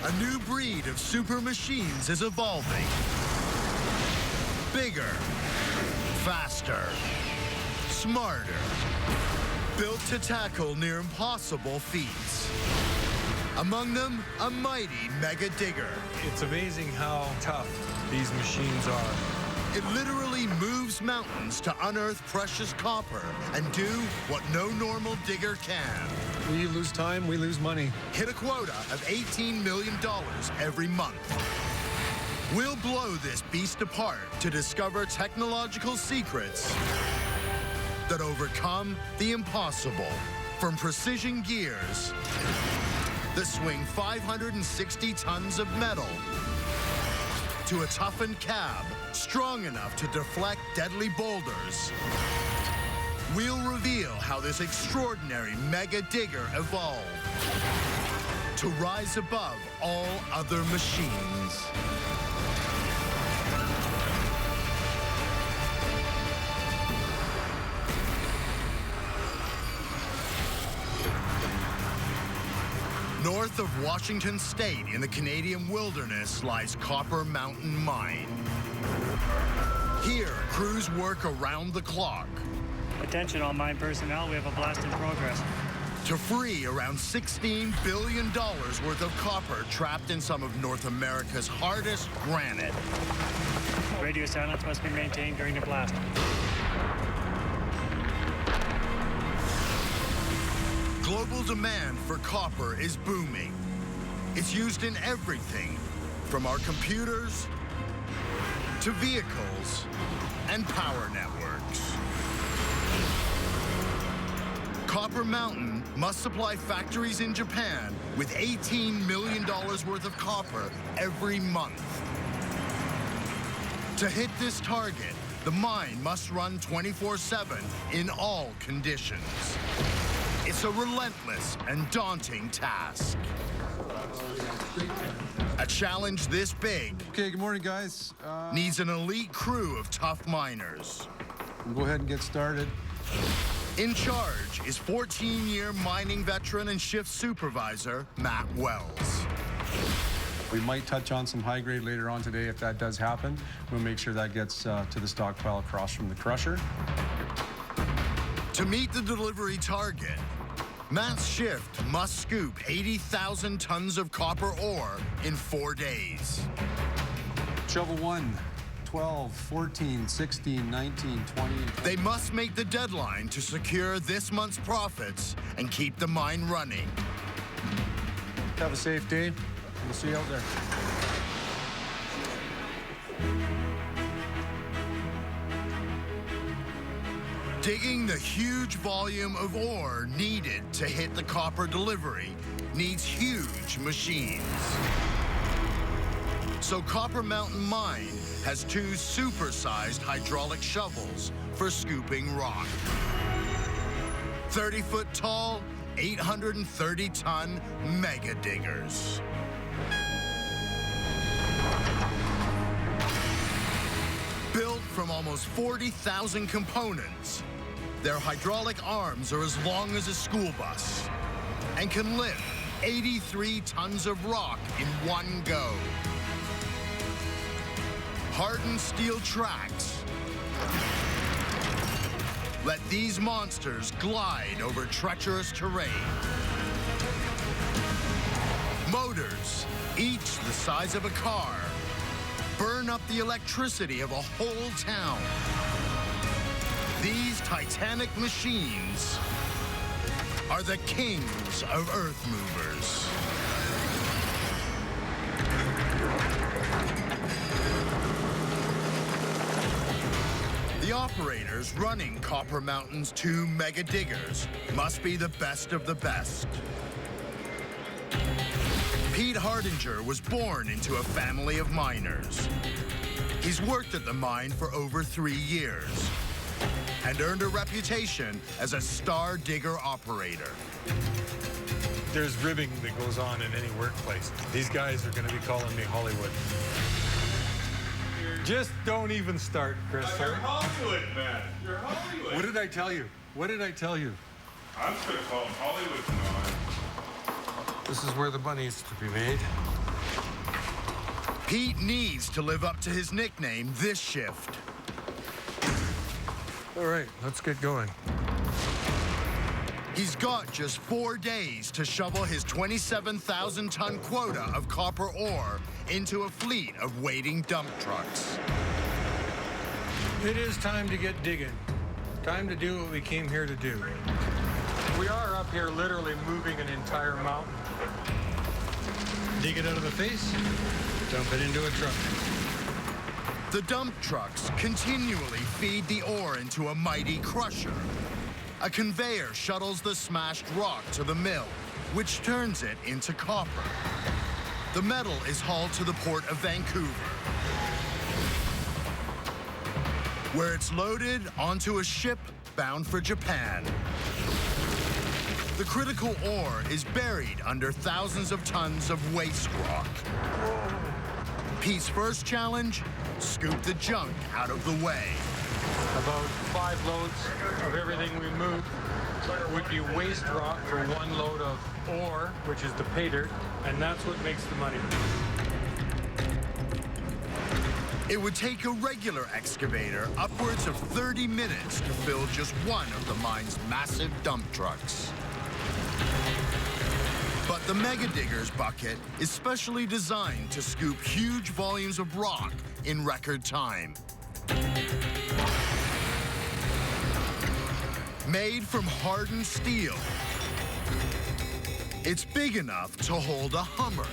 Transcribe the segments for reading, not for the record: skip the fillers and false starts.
A new breed of super machines is evolving. Bigger, faster, smarter. Built to tackle near impossible feats. Among them, a mighty Mega Digger. It's amazing how tough these machines are. It literally moves mountains to unearth precious copper and do what no normal digger can. We lose time, we lose money. Hit a quota of $18 million every month. We'll blow this beast apart to discover technological secrets that overcome the impossible. From precision gears that swing 560 tons of metal to a toughened cab strong enough to deflect deadly boulders. We'll reveal how this extraordinary Mega Digger evolved to rise above all other machines. North of Washington State in the Canadian wilderness lies Copper Mountain Mine. Here, crews work around the clock. Attention all mine personnel, we have a blast in progress. To free around $16 billion worth of copper trapped in some of North America's hardest granite. Radio silence must be maintained during the blast. Global demand for copper is booming. It's used in everything from our computers to vehicles and power networks. Copper Mountain must supply factories in Japan with $18 million worth of copper every month. To hit this target, the mine must run 24/7 in all conditions. It's a relentless and daunting task. A challenge this big Okay, good morning, guys. needs an elite crew of tough miners. We'll go ahead and get started. In charge is 14-year mining veteran and shift supervisor, Matt Wells. We might touch on some high grade later on today. If that does happen, we'll make sure that gets to the stockpile across from the crusher. To meet the delivery target, Matt's shift must scoop 80,000 tons of copper ore in 4 days. Shovel 1, 12, 14, 16, 19, 20. They must make the deadline to secure this month's profits and keep the mine running. Have a safe day. We'll see you out there. Digging the huge volume of ore needed to hit the copper delivery needs huge machines. So Copper Mountain Mine has 2 super-sized hydraulic shovels for scooping rock. 30-foot tall, 830-ton Mega Diggers. Built from almost 40,000 components, their hydraulic arms are as long as a school bus and can lift 83 tons of rock in one go. Hardened steel tracks let these monsters glide over treacherous terrain. Motors, each the size of a car, burn up the electricity of a whole town. These titanic machines are the kings of earth movers. The operators running Copper Mountain's 2 Mega Diggers must be the best of the best. Pete Hardinger was born into a family of miners. He's worked at the mine for over 3 years and earned a reputation as a star digger operator. There's ribbing that goes on in any workplace. These guys are going to be calling me Hollywood. Just don't even start, Chris. You're Hollywood, man. You're Hollywood. What did I tell you? What did I tell you? I'm just going to call him Hollywood from now on. This is where the money is to be made. Pete needs to live up to his nickname this shift. All right, let's get going. He's got just 4 days to shovel his 27,000-ton quota of copper ore into a fleet of waiting dump trucks. It is time to get digging. Time to do what we came here to do. We are up here literally moving an entire mountain. Dig it out of the face, dump it into a truck. The dump trucks continually feed the ore into a mighty crusher. A conveyor shuttles the smashed rock to the mill, which turns it into copper. The metal is hauled to the port of Vancouver, where it's loaded onto a ship bound for Japan. The critical ore is buried under thousands of tons of waste rock. Pete's first challenge, scoop the junk out of the way. About 5 loads of everything we move would be waste rock for 1 load of ore, which is the pay dirt, and that's what makes the money. It would take a regular excavator upwards of 30 minutes to fill just one of the mine's massive dump trucks. But the Mega Digger's bucket is specially designed to scoop huge volumes of rock in record time. Made from hardened steel, it's big enough to hold a Hummer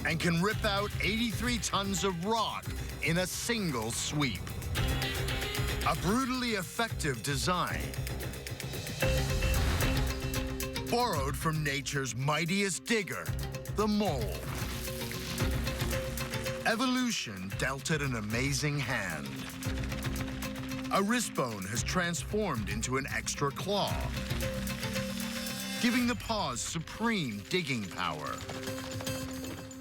and can rip out 83 tons of rock in a single sweep. A brutally effective design, borrowed from nature's mightiest digger, the mole. Evolution dealt it an amazing hand. A wrist bone has transformed into an extra claw, giving the paws supreme digging power.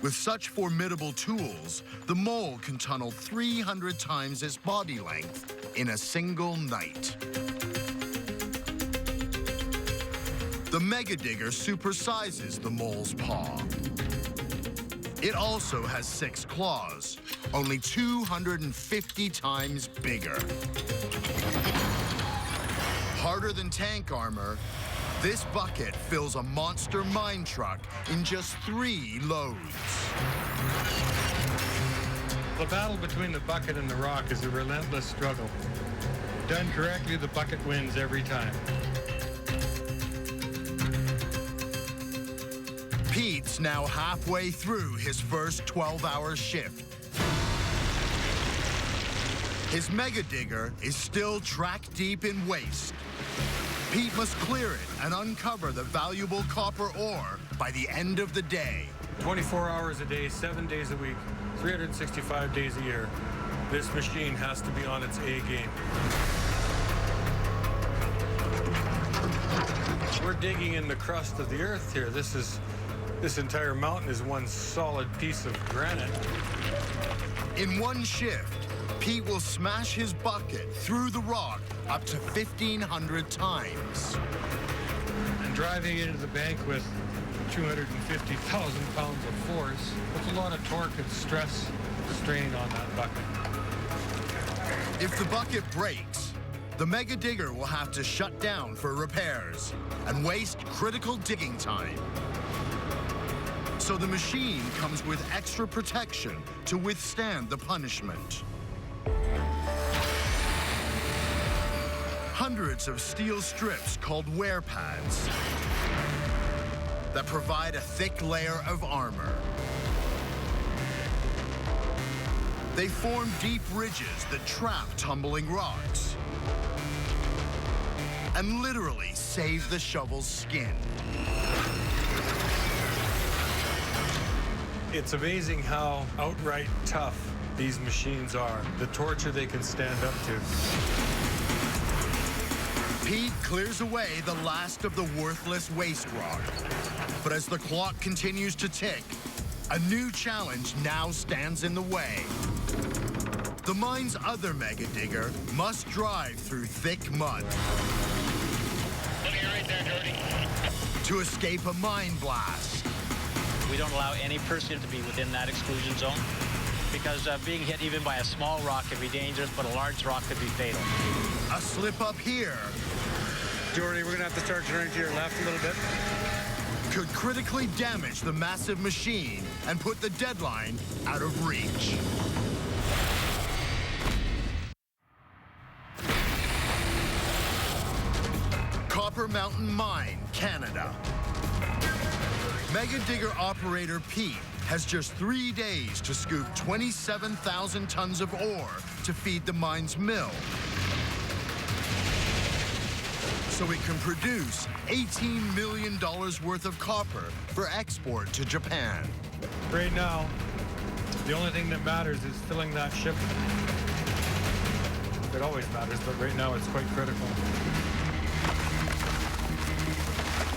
With such formidable tools, the mole can tunnel 300 times its body length in a single night. The Mega Digger supersizes the mole's paw. It also has 6 claws, only 250 times bigger. Harder than tank armor, this bucket fills a monster mine truck in just 3 loads. The battle between the bucket and the rock is a relentless struggle. Done correctly, the bucket wins every time. Pete's now halfway through his first 12-hour shift. His Mega Digger is still track deep in waste. Pete must clear it and uncover the valuable copper ore by the end of the day. 24 hours a day, 7 days a week, 365 days a year. This machine has to be on its A game. We're digging in the crust of the earth here. This entire mountain is one solid piece of granite. In one shift, Pete will smash his bucket through the rock up to 1,500 times. And driving into the bank with 250,000 pounds of force, puts a lot of torque and stress strain on that bucket. If the bucket breaks, the Mega Digger will have to shut down for repairs and waste critical digging time. So the machine comes with extra protection to withstand the punishment. Hundreds of steel strips called wear pads that provide a thick layer of armor. They form deep ridges that trap tumbling rocks and literally save the shovel's skin. It's amazing how outright tough these machines are, the torture they can stand up to. Pete clears away the last of the worthless waste rock. But as the clock continues to tick, a new challenge now stands in the way. The mine's other Mega Digger must drive through thick mud Looking right there, Jordy. to escape a mine blast. We don't allow any person to be within that exclusion zone because being hit even by a small rock can be dangerous, but a large rock could be fatal. A slip up here Jordy, we're going to have to start turning to your left a little bit. could critically damage the massive machine and put the deadline out of reach. Copper Mountain Mine, Canada. Mega Digger operator Pete has just 3 days to scoop 27,000 tons of ore to feed the mine's mill, so it can produce $18 million worth of copper for export to Japan. Right now, the only thing that matters is filling that shipment. It always matters, but right now it's quite critical.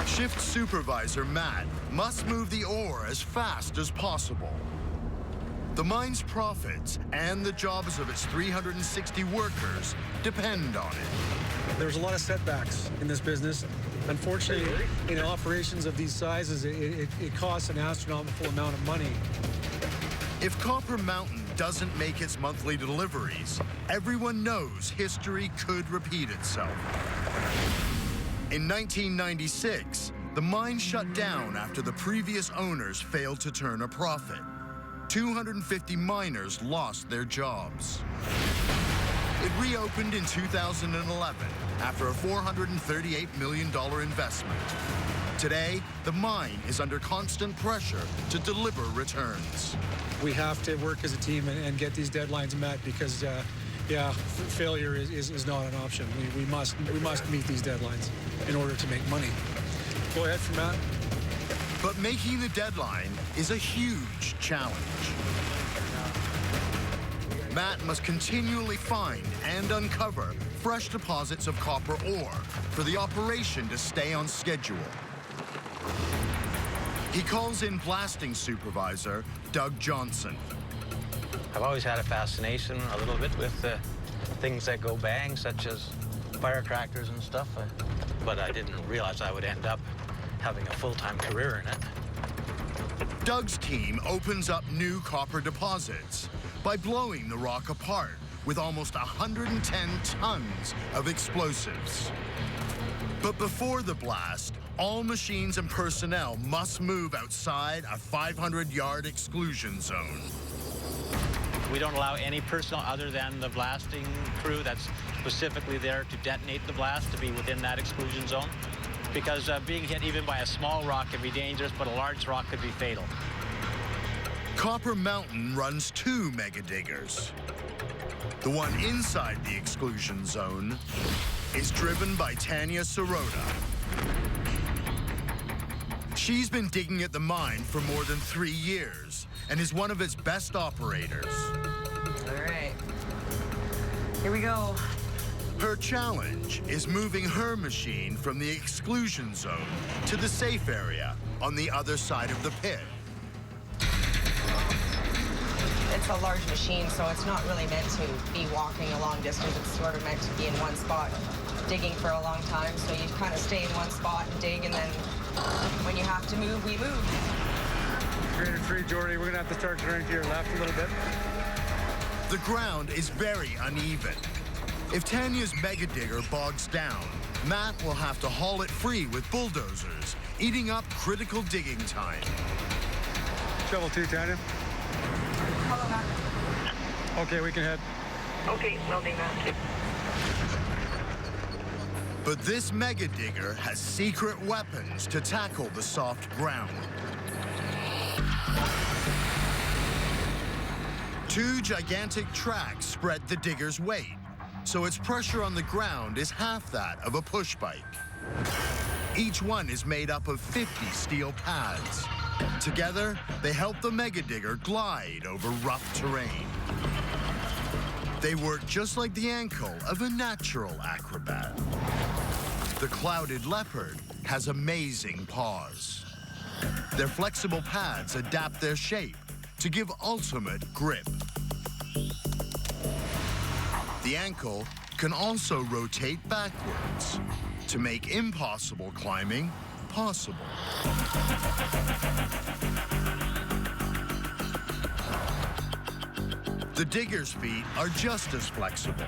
Shift supervisor Matt must move the ore as fast as possible. The mine's profits and the jobs of its 360 workers depend on it. There's a lot of setbacks in this business. Unfortunately, in operations of these sizes, it costs an astronomical amount of money. If Copper Mountain doesn't make its monthly deliveries, everyone knows history could repeat itself. In 1996, the mine shut down after the previous owners failed to turn a profit. 250 miners lost their jobs. It reopened in 2011 after a $438 million investment. Today, the mine is under constant pressure to deliver returns. We have to work as a team and get these deadlines met because, failure is not an option. We must meet these deadlines in order to make money. Go ahead, for Matt. But making the deadline is a huge challenge. Matt must continually find and uncover fresh deposits of copper ore for the operation to stay on schedule. He calls in blasting supervisor Doug Johnson. I've always had a fascination a little bit with things that go bang, such as firecrackers and stuff, but I didn't realize I would end up having a full-time career in it. Doug's team opens up new copper deposits by blowing the rock apart with almost 110 tons of explosives. But before the blast, all machines and personnel must move outside a 500-yard exclusion zone. We don't allow any personnel other than the blasting crew that's specifically there to detonate the blast to be within that exclusion zone because being hit even by a small rock can be dangerous, but a large rock could be fatal. Copper Mountain runs 2 mega diggers. The one inside the exclusion zone is driven by Tanya Sirota. She's been digging at the mine for more than 3 years and is one of its best operators. All right, here we go. Her challenge is moving her machine from the exclusion zone to the safe area on the other side of the pit. It's a large machine, so it's not really meant to be walking a long distance. It's sort of meant to be in one spot, digging for a long time. So you kind of stay in one spot and dig, and then when you have to move, we move. Greater 3, Jordy, we're going to have to start turning to your left a little bit. The ground is very uneven. If Tanya's mega digger bogs down, Matt will have to haul it free with bulldozers, eating up critical digging time. Shovel 2, Tanya. Hello, Matt. Okay, we can head. Okay, welding that. But this mega digger has secret weapons to tackle the soft ground. 2 gigantic tracks spread the digger's weight, so its pressure on the ground is half that of a push bike. Each one is made up of 50 steel pads. Together, they help the mega digger glide over rough terrain. They work just like the ankle of a natural acrobat. The clouded leopard has amazing paws. Their flexible pads adapt their shape to give ultimate grip. The ankle can also rotate backwards to make impossible climbing possible. The digger's feet are just as flexible.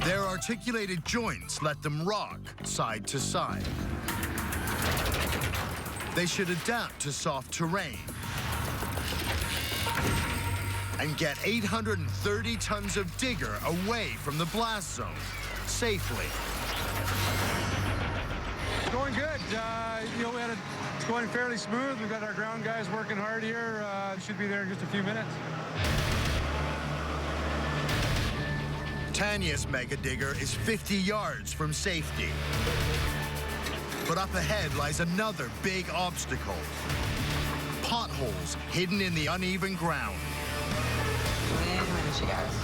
Their articulated joints let them rock side to side. They should adapt to soft terrain and get 830 tons of digger away from the blast zone safely. Going good. It's going fairly smooth. We've got our ground guys working hard here. Should be there in just a few minutes. Tanya's Mega Digger is 50 yards from safety. But up ahead lies another big obstacle. Potholes hidden in the uneven ground. Wait a minute, you guys.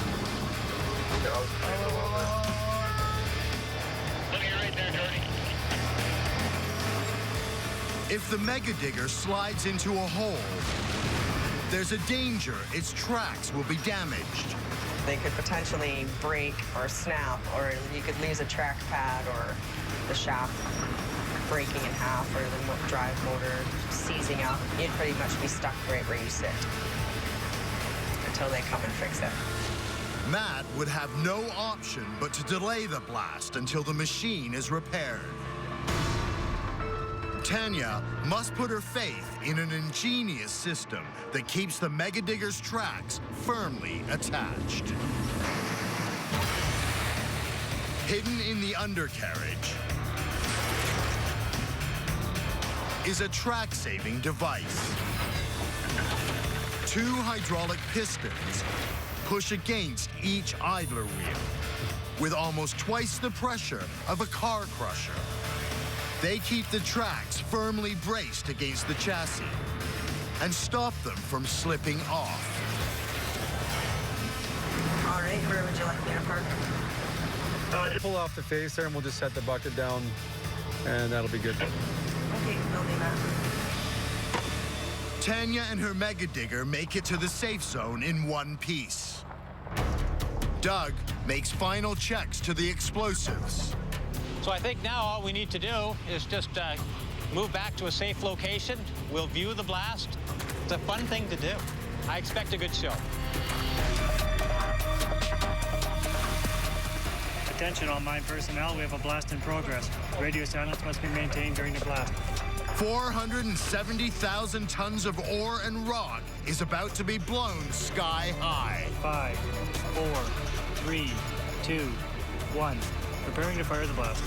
If the Mega Digger slides into a hole, there's a danger its tracks will be damaged. They could potentially break or snap, or you could lose a track pad or the shaft breaking in half, or the drive motor seizing up. You'd pretty much be stuck right where you sit until they come and fix it. Matt would have no option but to delay the blast until the machine is repaired. Tanya must put her faith in an ingenious system that keeps the Mega Digger's tracks firmly attached. Hidden in the undercarriage is a track-saving device. 2 hydraulic pistons push against each idler wheel with almost twice the pressure of a car crusher. They keep the tracks firmly braced against the chassis and stop them from slipping off. All right, where would you like me to park? Pull off the face there and we'll just set the bucket down and that'll be good. Okay, I'll do that. Tanya and her Mega Digger make it to the safe zone in one piece. Doug makes final checks to the explosives. So I think now all we need to do is just move back to a safe location. We'll view the blast. It's a fun thing to do. I expect a good show. Attention all mine personnel, we have a blast in progress. Radio silence must be maintained during the blast. 470,000 tons of ore and rock is about to be blown sky high. 5, 4, 3, 2, 1. Preparing to fire the blast.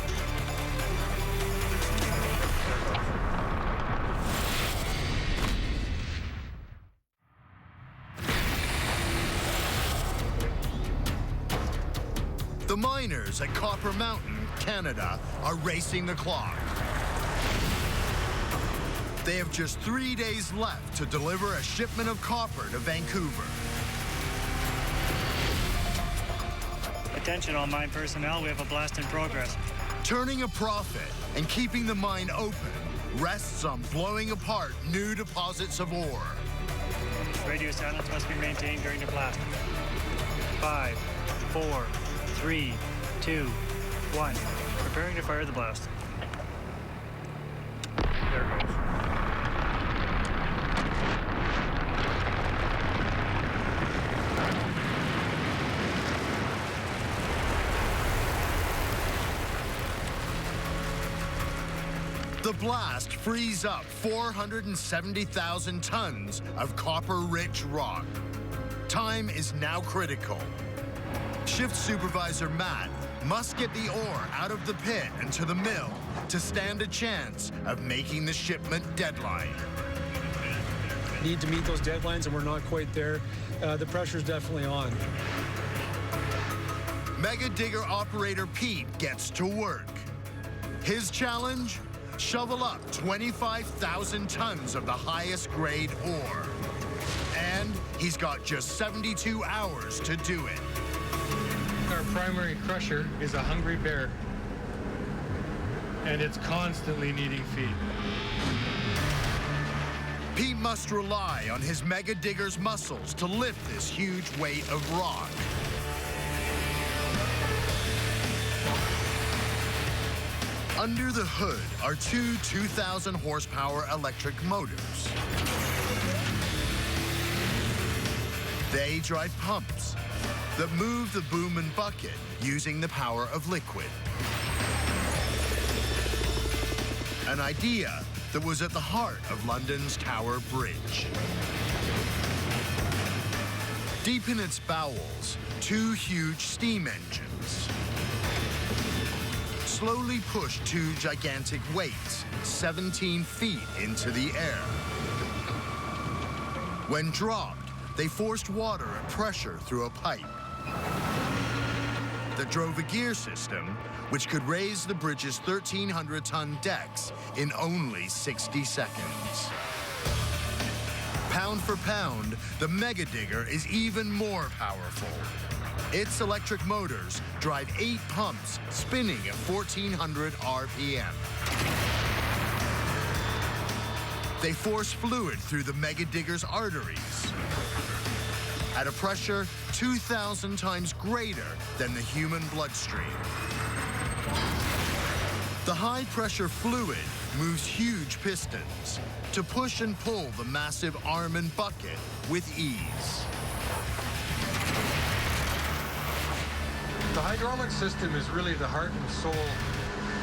The miners at Copper Mountain, Canada, are racing the clock. They have just 3 days left to deliver a shipment of copper to Vancouver. Attention all mine personnel, we have a blast in progress. Turning a profit and keeping the mine open rests on blowing apart new deposits of ore. Radio silence must be maintained during the blast. 5, 4, 3, 2, 1. Preparing to fire the blast. There it goes. The blast frees up 470,000 tons of copper-rich rock. Time is now critical. Shift supervisor Matt must get the ore out of the pit and to the mill to stand a chance of making the shipment deadline. Need to meet those deadlines, and we're not quite there. The pressure's definitely on. Mega Digger operator Pete gets to work. His challenge? Shovel up 25,000 tons of the highest grade ore. And he's got just 72 hours to do it. Our primary crusher is a hungry bear, and it's constantly needing feed. Pete must rely on his Mega Digger's muscles to lift this huge weight of rock. Under the hood are two 2,000 horsepower electric motors. They drive pumps that move the boom and bucket using the power of liquid. An idea that was at the heart of London's Tower Bridge. Deep in its bowels, two huge steam engines slowly push two gigantic weights 17 feet into the air. When dropped, they forced water at pressure through a pipe that drove a gear system which could raise the bridge's 1,300-ton decks in only 60 seconds. Pound for pound, the Mega Digger is even more powerful. Its electric motors drive 8 pumps spinning at 1,400 RPM. They force fluid through the Mega Digger's arteries at a pressure 2,000 times greater than the human bloodstream. The high-pressure fluid moves huge pistons to push and pull the massive arm and bucket with ease. The hydraulic system is really the heart and soul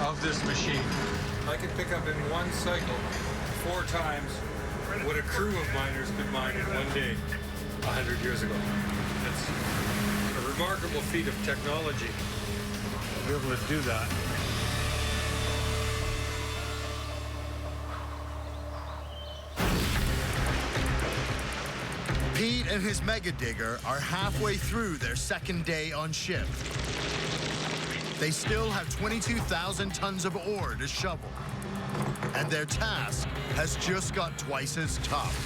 of this machine. I can pick up in one cycle 4 times what a crew of miners could mine in one day 100 years ago. It's a remarkable feat of technology to be able to do that. Pete and his Mega Digger are halfway through their second day on shift. They still have 22,000 tons of ore to shovel, and their task has just got twice as tough.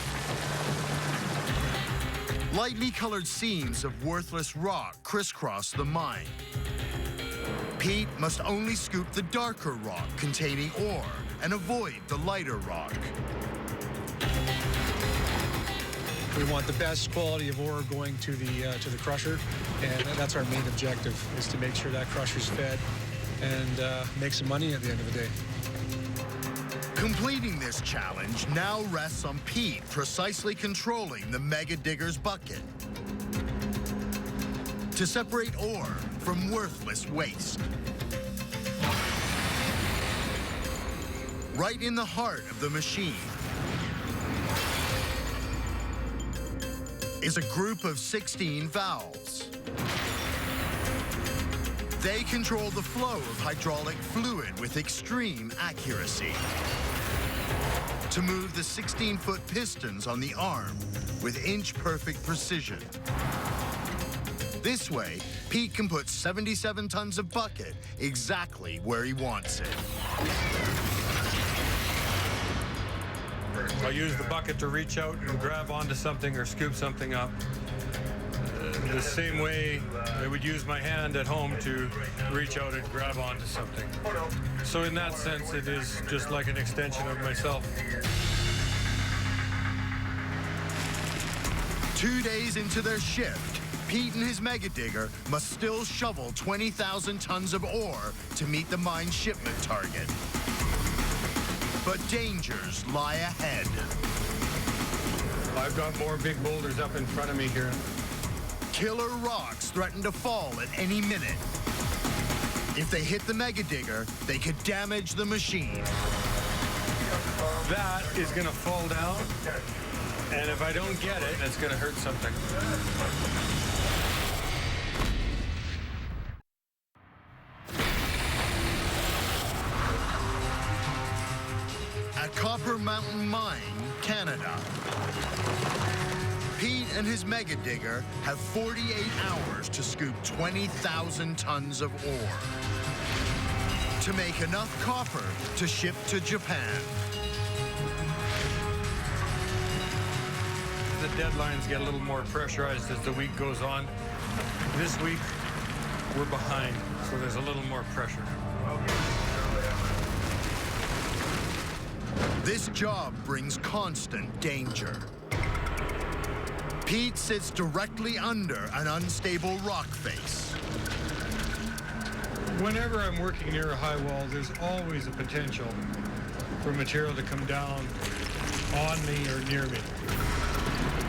Lightly colored seams of worthless rock crisscross the mine. Pete must only scoop the darker rock containing ore and avoid the lighter rock. We want the best quality of ore going to the crusher, and that's our main objective, is to make sure that crusher's fed and make some money at the end of the day. Completing this challenge now rests on Pete precisely controlling the Mega Digger's bucket to separate ore from worthless waste. Right in the heart of the machine is a group of 16 valves. They control the flow of hydraulic fluid with extreme accuracy to move the 16-foot pistons on the arm with inch-perfect precision. This way, Pete can put 77 tons of bucket exactly where he wants it. I'll use the bucket to reach out and grab onto something or scoop something up. The same way I would use my hand at home to reach out and grab onto something. So in that sense, it is just like an extension of myself. 2 days into their shift, Pete and his Mega Digger must still shovel 20,000 tons of ore to meet the mine shipment target. But dangers lie ahead. I've got more big boulders up in front of me here. Killer rocks threaten to fall at any minute. If they hit the Mega Digger, they could damage the machine. That is going to fall down, and if I don't get it, it's going to hurt something. At Copper Mountain Mine, Canada, Pete and his Mega Digger have 48 hours to scoop 20,000 tons of ore to make enough copper to ship to Japan. The deadlines get a little more pressurized as the week goes on. This week, we're behind, so there's a little more pressure. This job brings constant danger. Pete sits directly under an unstable rock face. Whenever I'm working near a high wall, there's always a potential for material to come down on me or near me.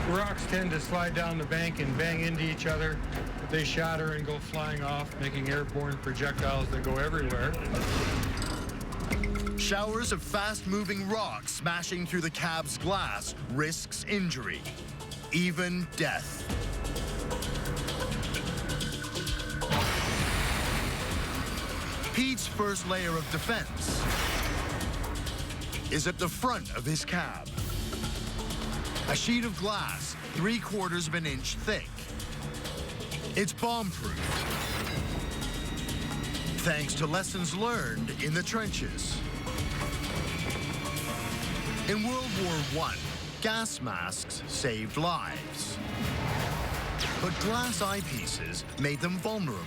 Rocks tend to slide down the bank and bang into each other. They shatter and go flying off, making airborne projectiles that go everywhere. Showers of fast-moving rocks smashing through the cab's glass risks injury, even death. Pete's first layer of defense is at the front of his cab. A sheet of glass 3/4 of an inch thick. It's bomb-proof, thanks to lessons learned in the trenches. In World War I, gas masks saved lives. But glass eyepieces made them vulnerable.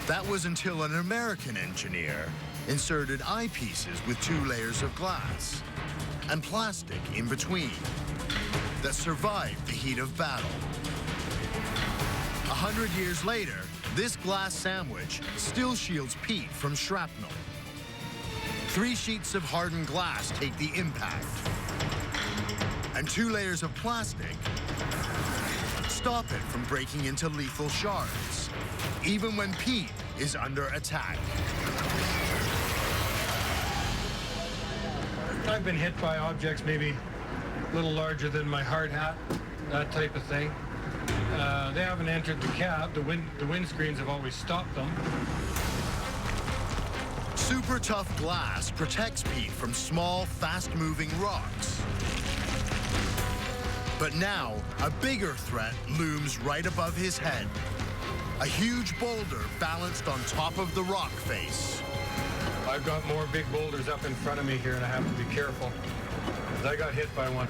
That was until an American engineer inserted eyepieces with 2 layers of glass and plastic in between that survived the heat of battle. 100 years later, this glass sandwich still shields Pete from shrapnel. 3 sheets of hardened glass take the impact, and 2 layers of plastic stop it from breaking into lethal shards, even when Pete is under attack. I've been hit by objects maybe a little larger than my hard hat, that type of thing. They haven't entered the cab. The windscreens have always stopped them. Super tough glass protects Pete from small, fast-moving rocks. But now, a bigger threat looms right above his head. A huge boulder balanced on top of the rock face. I've got more big boulders up in front of me here, and I have to be careful. I got hit by one.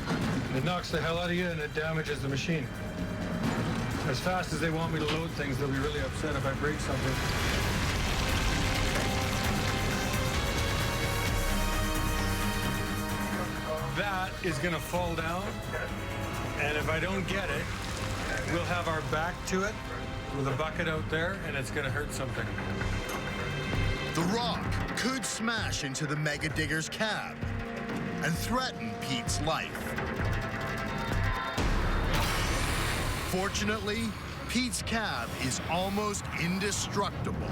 It knocks the hell out of you, and it damages the machine. As fast as they want me to load things, they'll be really upset if I break something. That is going to fall down, and if I don't get it, we'll have our back to it with a bucket out there, and it's going to hurt something. The rock could smash into the Mega Digger's cab and threaten Pete's life. Fortunately, Pete's cab is almost indestructible.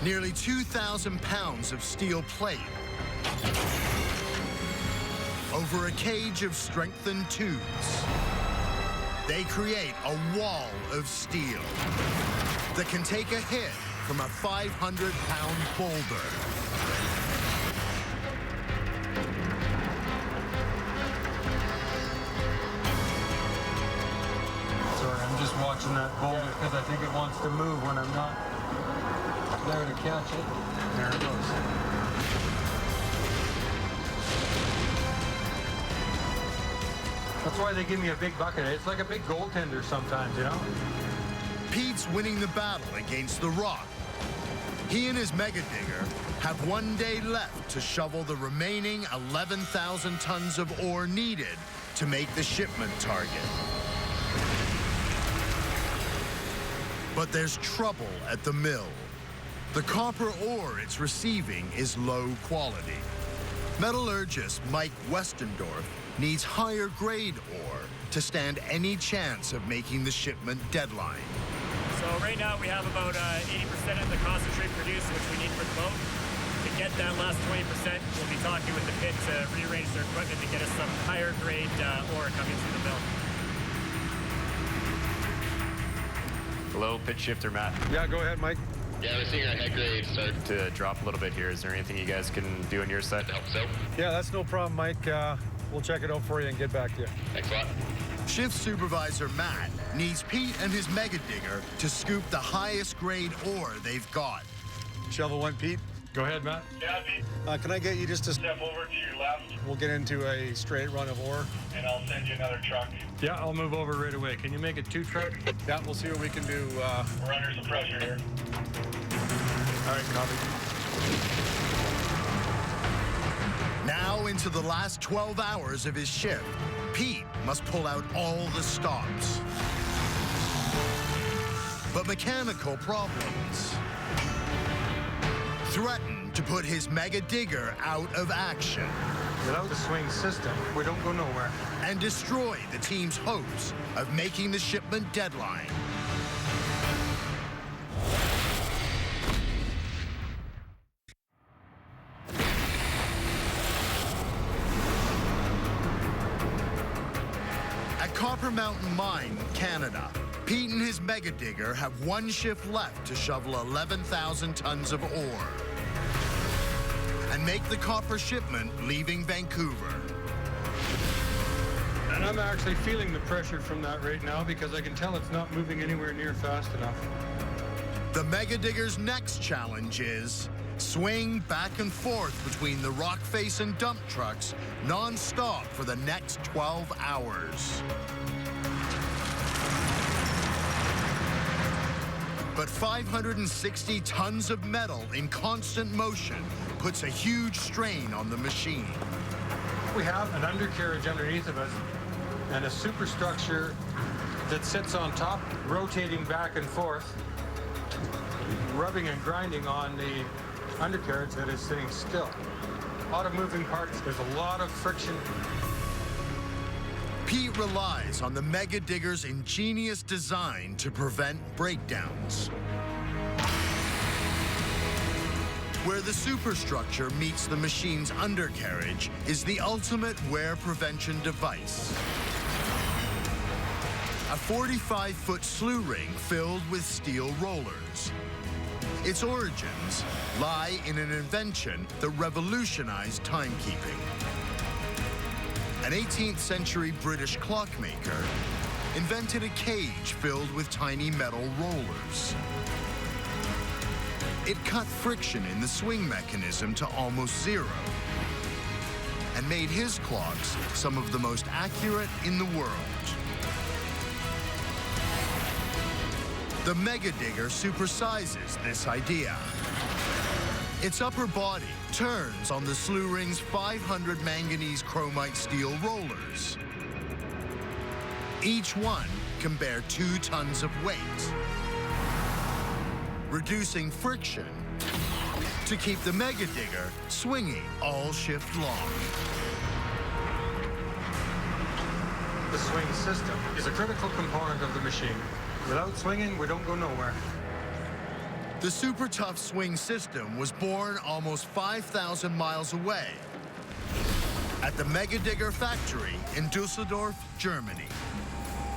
Nearly 2,000 pounds of steel plate over a cage of strengthened tubes. They create a wall of steel that can take a hit from a 500-pound boulder. Sorry, I'm just watching that boulder because I think it wants to move when I'm not there to catch it. There it goes. That's why they give me a big bucket. It's like a big goaltender sometimes, you know? Pete's winning the battle against the rock. He and his Mega Digger have 1 day left to shovel the remaining 11,000 tons of ore needed to make the shipment target. But there's trouble at the mill. The copper ore it's receiving is low quality. Metallurgist Mike Westendorf needs higher grade ore to stand any chance of making the shipment deadline. So right now we have about 80% of the concentrate produced, which we need for the boat. To get that last 20%, we'll be talking with the pit to rearrange their equipment to get us some higher grade ore coming through the mill. Hello, pitch shifter Matt. Yeah, go ahead, Mike. Yeah, we're seeing our head grade start to drop a little bit here. Is there anything you guys can do on your side to help us out? Yeah, that's no problem, Mike. We'll check it out for you and get back to you. Thanks a lot. Shift supervisor Matt needs Pete and his Mega Digger to scoop the highest grade ore they've got. Shovel 1, Pete. Go ahead, Matt. Yeah, Pete, Can I get you just to step over to your left, We'll get into a straight run of ore. and I'll send you another truck. Yeah, I'll move over right away. Can you make it 2 truck? Yeah, we'll see what we can do. We're under some pressure here. All right, copy. Now into the last 12 hours of his shift, Pete must pull out all the stops. But mechanical problems threaten to put his Mega Digger out of action. Without the swing system, we don't go nowhere. And destroy the team's hopes of making the shipment deadline. At Copper Mountain Mine, Canada, Pete and his Mega Digger have one shift left to shovel 11,000 tons of ore and make the copper shipment leaving Vancouver. And I'm actually feeling the pressure from that right now because I can tell it's not moving anywhere near fast enough. The Mega Digger's next challenge is swing back and forth between the rock face and dump trucks non-stop for the next 12 hours. But 560 tons of metal in constant motion puts a huge strain on the machine. We have an undercarriage underneath of us and a superstructure that sits on top, rotating back and forth, rubbing and grinding on the undercarriage that is sitting still. A lot of moving parts, there's a lot of friction. Pete relies on the Mega Digger's ingenious design to prevent breakdowns. Where the superstructure meets the machine's undercarriage is the ultimate wear prevention device. A 45-foot slew ring filled with steel rollers. Its origins lie in an invention that revolutionized timekeeping. An 18th century British clockmaker invented a cage filled with tiny metal rollers. It cut friction in the swing mechanism to almost zero and made his clocks some of the most accurate in the world. The Mega Digger supersizes this idea. Its upper body turns on the slew ring's 500 manganese chromite steel rollers. Each one can bear 2 tons of weight, reducing friction to keep the Mega Digger swinging all shift long. The swing system is a critical component of the machine. Without swinging, we don't go nowhere. The Super Tough swing system was born almost 5,000 miles away at the Mega Digger factory in Dusseldorf, Germany.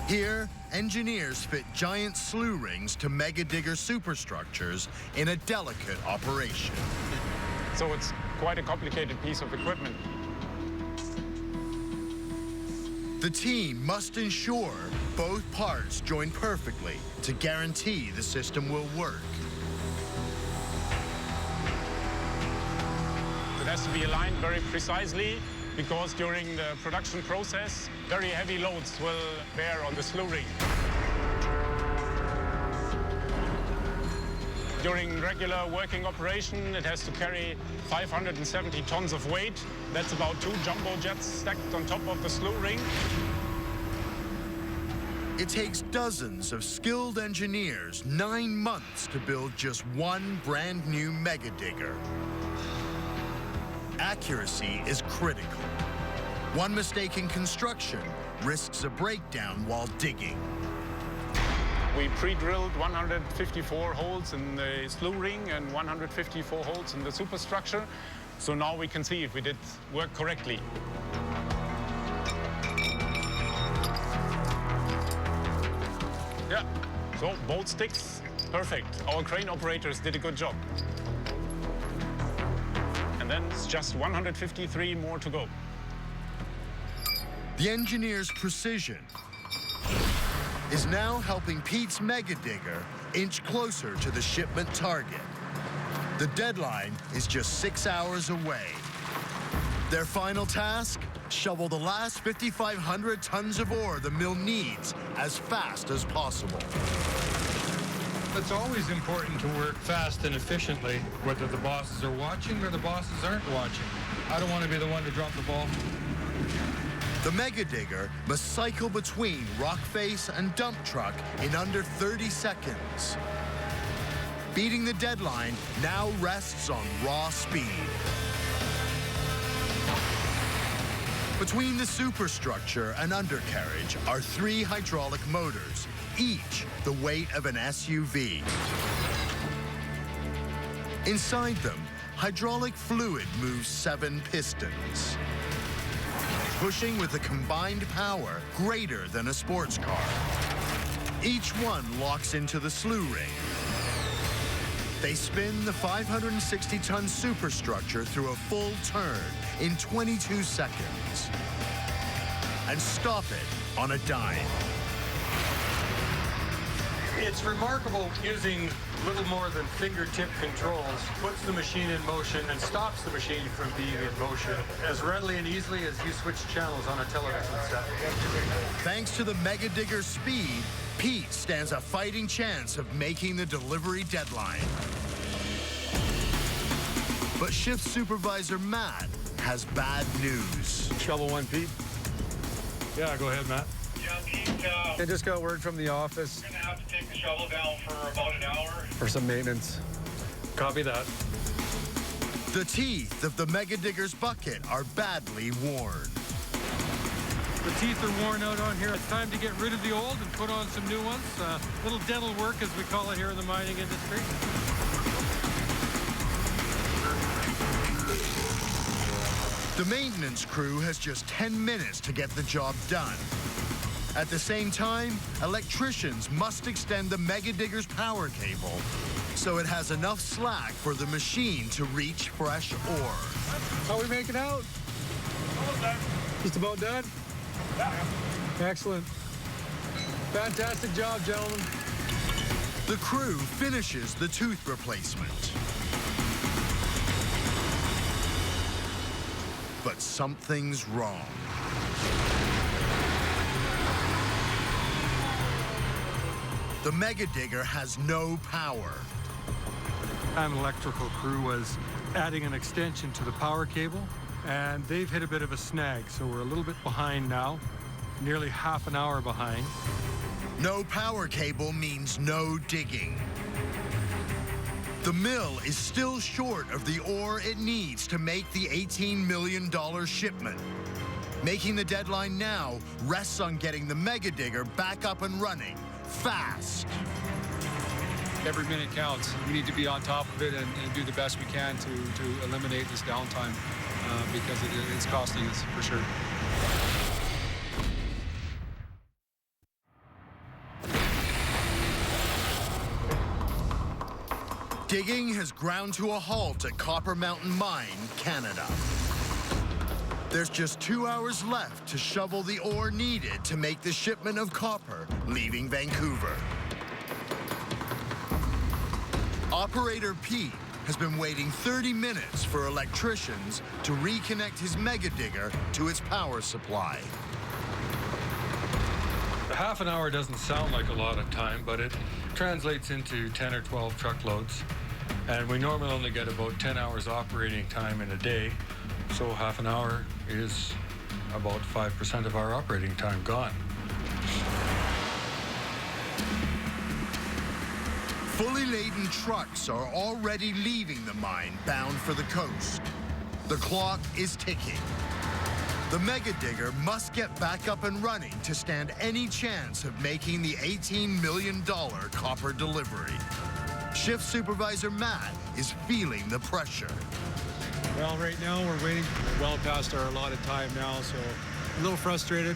Here, engineers fit giant slew rings to Mega Digger superstructures in a delicate operation. So it's quite a complicated piece of equipment. The team must ensure both parts join perfectly to guarantee the system will work. It has to be aligned very precisely because during the production process, very heavy loads will bear on the slew ring. During regular working operation, it has to carry 570 tons of weight. That's about 2 jumbo jets stacked on top of the slew ring. It takes dozens of skilled engineers 9 months to build just one brand new Mega Digger. Accuracy is critical. One mistake in construction risks a breakdown while digging. We pre-drilled 154 holes in the slew ring and 154 holes in the superstructure. So now we can see if we did work correctly. Yeah, so both sticks, perfect. Our crane operators did a good job. And then it's just 153 more to go. The engineer's precision is now helping Pete's Mega Digger inch closer to the shipment target. The deadline is just 6 hours away. Their final task? Shovel the last 5,500 tons of ore the mill needs as fast as possible. It's always important to work fast and efficiently, whether the bosses are watching or the bosses aren't watching. I don't want to be the one to drop the ball. The Mega Digger must cycle between rock face and dump truck in under 30 seconds. Beating the deadline now rests on raw speed. Between the superstructure and undercarriage are 3 hydraulic motors, each the weight of an SUV. Inside them, hydraulic fluid moves 7 pistons, pushing with a combined power greater than a sports car. Each one locks into the slew ring. They spin the 560-ton superstructure through a full turn in 22 seconds and stop it on a dime. It's remarkable using little more than fingertip controls, puts the machine in motion and stops the machine from being in motion as readily and easily as you switch channels on a television set. Thanks to the Mega Digger's speed, Pete stands a fighting chance of making the delivery deadline. But shift supervisor Matt has bad news. Shovel one, Pete. Yeah, go ahead, Matt. Yeah, Pete, I just got word from the office we're going to have to take the shovel down for about an hour. for some maintenance. Copy that. The teeth of the Mega Digger's bucket are badly worn. The teeth are worn out on here. It's time to get rid of the old and put on some new ones. Little dental work, as we call it here in the mining industry. The maintenance crew has just 10 minutes to get the job done. At the same time, electricians must extend the Mega Digger's power cable so it has enough slack for the machine to reach fresh ore. How are we making out? Almost done. Just about done? Yeah. Excellent. Fantastic job, gentlemen. The crew finishes the tooth replacement. But something's wrong. The Mega Digger has no power. An electrical crew was adding an extension to the power cable, and they've hit a bit of a snag, so we're a little bit behind now, nearly half an hour behind. No power cable means no digging. The mill is still short of the ore it needs to make the $18 million shipment. Making the deadline now rests on getting the Mega Digger back up and running fast. Every minute counts. We need to be on top of it and do the best we can to eliminate this downtime because it's costing us for sure. Digging has ground to a halt at Copper Mountain Mine, Canada. There's just 2 hours left to shovel the ore needed to make the shipment of copper leaving Vancouver. Operator Pete has been waiting 30 minutes for electricians to reconnect his Mega Digger to its power supply. The half an hour doesn't sound like a lot of time, but it translates into 10 or 12 truckloads. And we normally only get about 10 hours operating time in a day. So half an hour is about 5% of our operating time gone. Fully laden trucks are already leaving the mine bound for the coast. The clock is ticking. The Mega Digger must get back up and running to stand any chance of making the $18 million copper delivery. Shift supervisor Matt is feeling the pressure. Well, right now we're waiting well past our allotted time now, so a little frustrated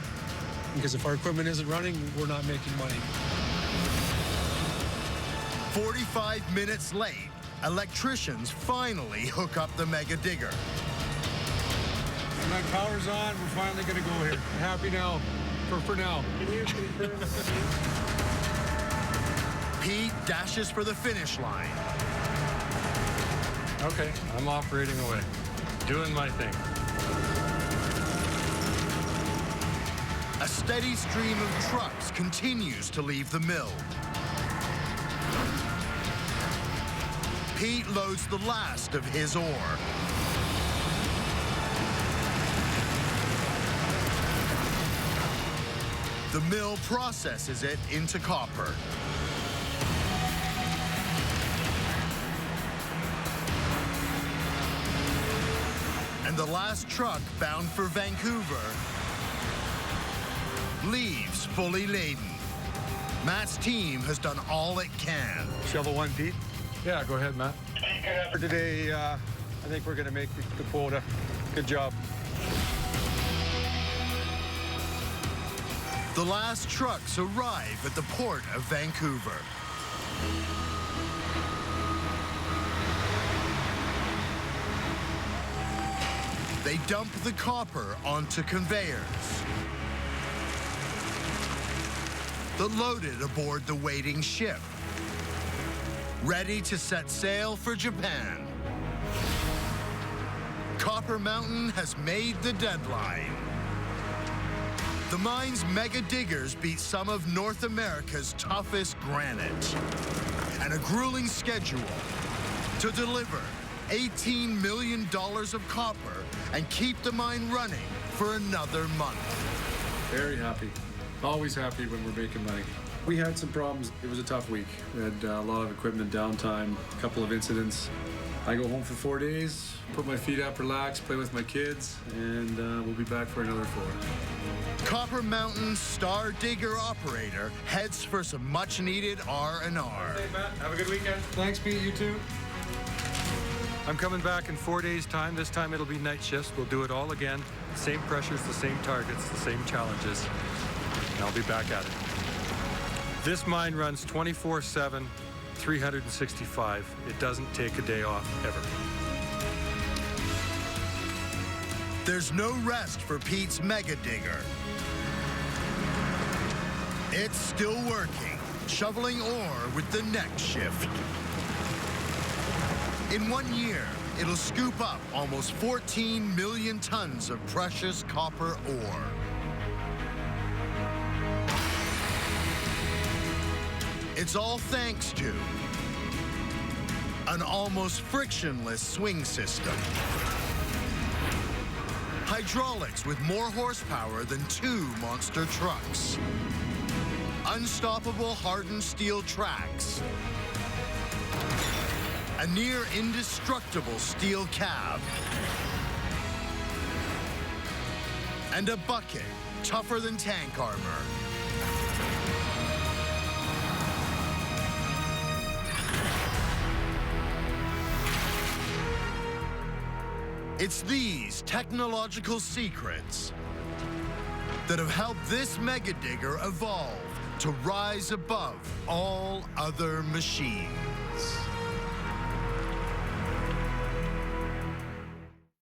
because if our equipment isn't running, we're not making money. 45 minutes late, electricians finally hook up the Mega Digger. When my power's on, we're finally going to go here. I'm happy now, for now. Can you confirm the speed? Pete dashes for the finish line. Okay, I'm operating away, doing my thing. A steady stream of trucks continues to leave the mill. Pete loads the last of his ore. The mill processes it into copper. And the last truck bound for Vancouver leaves fully laden. Matt's team has done all it can. Shovel one, Pete. Yeah, go ahead, Matt. For today, I think we're going to make the quota. Good job. The last trucks arrive at the port of Vancouver. They dump the copper onto conveyors. They're loaded aboard the waiting ship, ready to set sail for Japan. Copper Mountain has made the deadline. The mine's mega diggers beat some of North America's toughest granite, and a grueling schedule to deliver $18 million of copper and keep the mine running for another month. Very happy. Always happy when we're making money. We had some problems. It was a tough week. We had a lot of equipment downtime, a couple of incidents. I go home for 4 days, put my feet up, relax, play with my kids, and we'll be back for another 4. Copper Mountain star digger operator heads for some much-needed R&R. Hey, Matt, have a good weekend. Thanks, Pete. You too. I'm coming back in 4 days' time. This time it'll be night shifts. We'll do it all again. Same pressures, the same targets, the same challenges. And I'll be back at it. This mine runs 24/7, 365. It doesn't take a day off, ever. There's no rest for Pete's mega digger. It's still working, shoveling ore with the next shift. In 1 year, it'll scoop up almost 14 million tons of precious copper ore. It's all thanks to an almost frictionless swing system, hydraulics with more horsepower than 2 monster trucks, unstoppable hardened steel tracks, a near indestructible steel cab, and a bucket tougher than tank armor. It's these technological secrets that have helped this mega digger evolve to rise above all other machines.